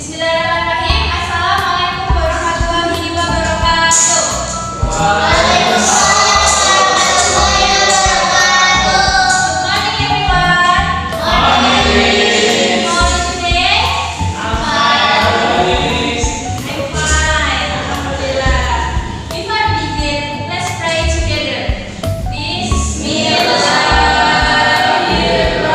Bismillahirrahmanirrahim. Assalamualaikum warahmatullahi wabarakatuh. Waalaikumsalam warahmatullahi wabarakatuh. Good morning everyone. Morning. How are you today? I'm fine. Alhamdulillah. Before we begin, let's pray together. Bismillahirrahmanirrahim.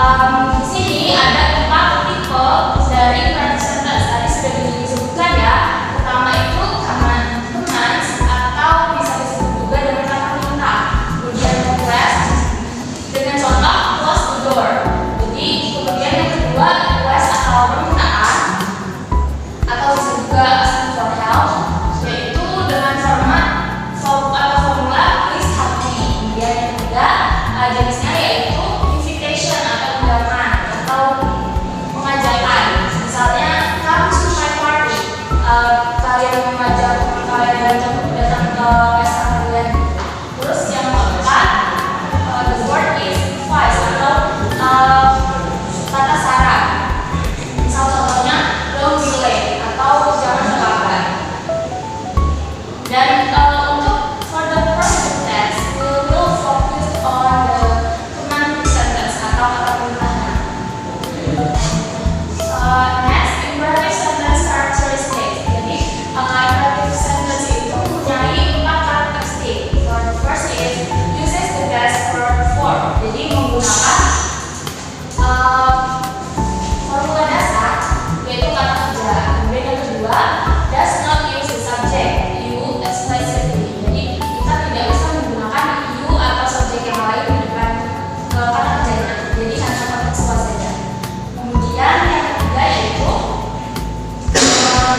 Di sini ada 4 tipe dari imperative sentence. Tadi sudah disebutkan ya. Pertama itu command commands atau bisa disebut juga dengan kata perintah. Kemudian request dengan contoh close the door. Jadi kemudian yang kedua request atau permintaan atau bisa juga ask for help, yaitu dengan format atau formula please help me. Kemudian yang ketiga jenisnya yaitu invitation atau undangan atau pengajakan. Misalnya come to my party, kalian mengajak teman kalian datang ke pesta kalian. Terus yang keempat the word is advice atau kata saran. Misal contohnya don't be late atau jangan terlambat. Dan untuk for the positive tense, we will focus on the command sentence atau kata perintahnya. Next, imperative sentence characteristics. Jadi imperative sentence itu mempunyai 4 karakteristik. For the first is uses the past form. Jadi menggunakan formula dasar yaitu kata kerja. Kemudian yang kedua does not use the subject you explicitly. Jadi kita tidak bisa menggunakan you atau subjek yang lain di depan kata kerjanya. Jadi hanya kontekstual saja. Kemudian yang ketiga yaitu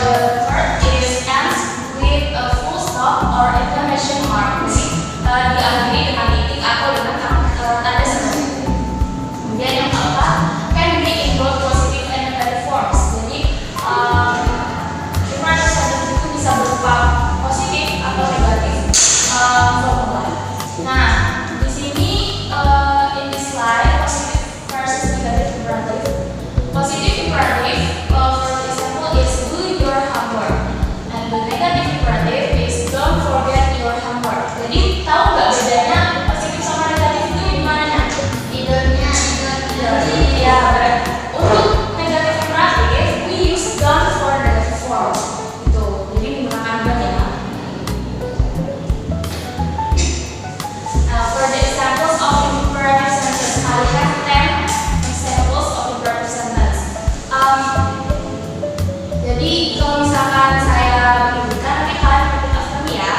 the verb is ends with a full stop or exclamation mark. Jadi diakhiri dengan titik atau dengan tanda seru. Kemudian yang keempat can be in both positive and negative forms. Jadi imperative sentence itu bisa berupa positif atau negatif formula. Nah, di sini in this slide positive versus negative imperative. Positive imperative for example is do your homework, and the negative imperative is don't forget your homework. Jadi tahu nggak bedanya positif sama negatif itu di mananya? Tidurnya. Ya, untuk negatif imperatif we use don't for negative form. Itu. Jadi menggunakan don't ya. For the examples of imperative sentence, I have 10 examples of imperative sentence. Jadi kalau misalkan saya berikan, nanti kalian repeat after me ya.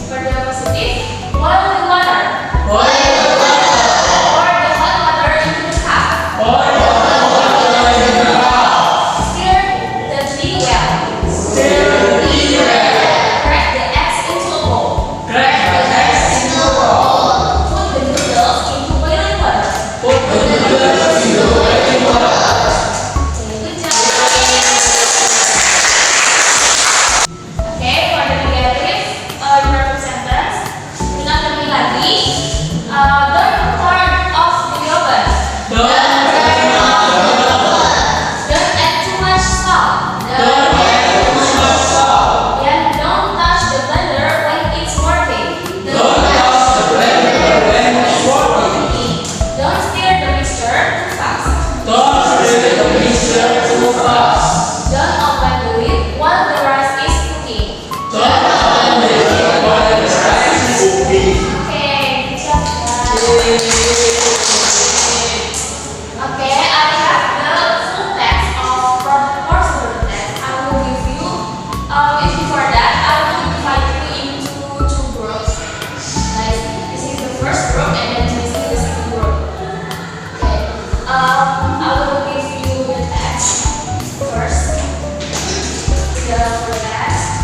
For the positive, boil the water. Pour the hot water into the cup. Stir the tea well. Crack the eggs into a bowl. Put the noodles into boiling water. Okay, good job. Okay, for the negative imperative sentence, kita ulangi lagi. Don't turn off the oven. Don't add too much salt. And don't touch the blender when it's working. Don't stir the mixture too fast. Don't open the lid while the rice is cooking. Okay, good job guys. Okay, I have the full text of course text. I will give you, before that, I will divide you into 2 groups. Like, this is the first group and then this is the second group. Okay, I will give you the text first. The full text.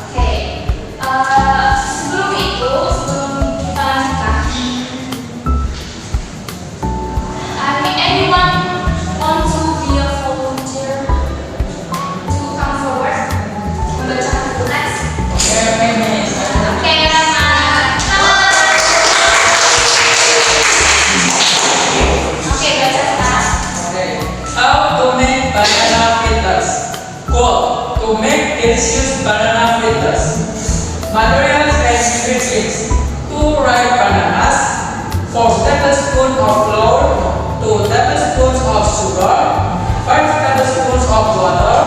Okay, sebelum kita lanjutkan, anyone want to be a volunteer to come forward membacakan buku teks? Oke, Rama. Oke, baca sekarang. How to make banana fritters. Quote, to make delicious banana fritters. Materials and ingredients: 2 ripe bananas, 4 tablespoons of flour, 2 tablespoons of sugar, 5 tablespoons of water,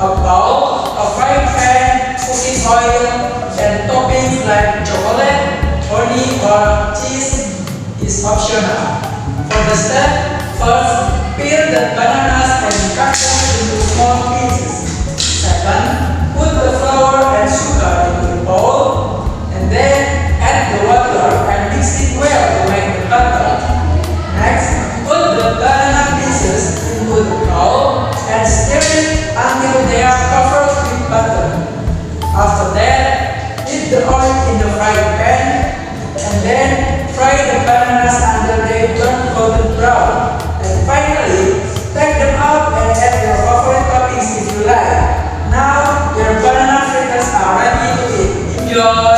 a bowl, a frying pan, cooking oil, and toppings like chocolate, honey, pepperoni or cheese is optional. For the step, first peel the bananas and cut them into small pieces. Second, put the flour and sugar into a bowl and then add the water and mix it well to make the batter. Next, put the banana pieces into the bowl and stir it until they are covered with butter. After that, heat the oil in the frying pan and then fry the bananas until they turn golden brown. And finally, take them out and add your favorite toppings if you like. Now, your banana fritters are ready to eat. Enjoy!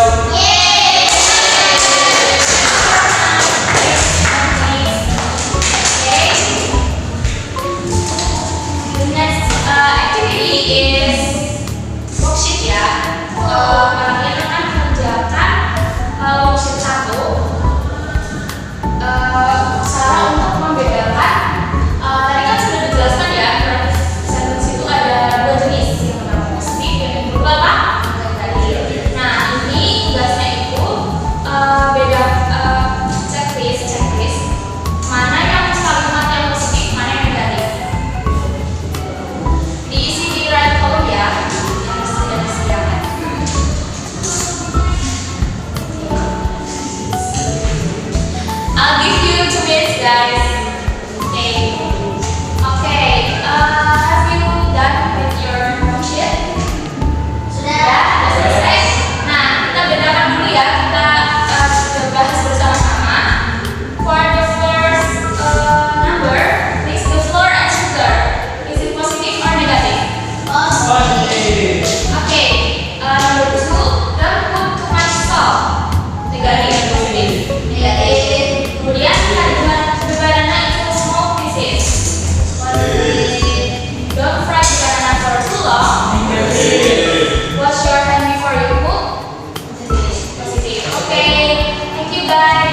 The next activity is worksheet ya. Kalian akan mengerjakan worksheet 1. Cara untuk membedakan tadi kan sudah dijelaskan ya, sentence itu ada 2 jenis, yang pertama positif, yang kedua apa? Negatif. Nah, ini tugasnya itu beda checklist mana yang kalimat yang positif, mana yang negatif. Diisi di right column ya, yang disediakan. I'll give you 2 minutes, guys. Okay. Have you done with your worksheet? Sudah selesai. Nah, kita bedakan dulu ya. Kita bahas bersama-sama. For the first number, mix the flour and sugar. Is it positive or negative? Positive. Okay. Number 2, don't put too much salt. Negatif. Negatif. Kemudian cut the banana into small pieces. Don't fry the banana for too long. Wash your hand before you cook. Positive. Okay. Thank you guys.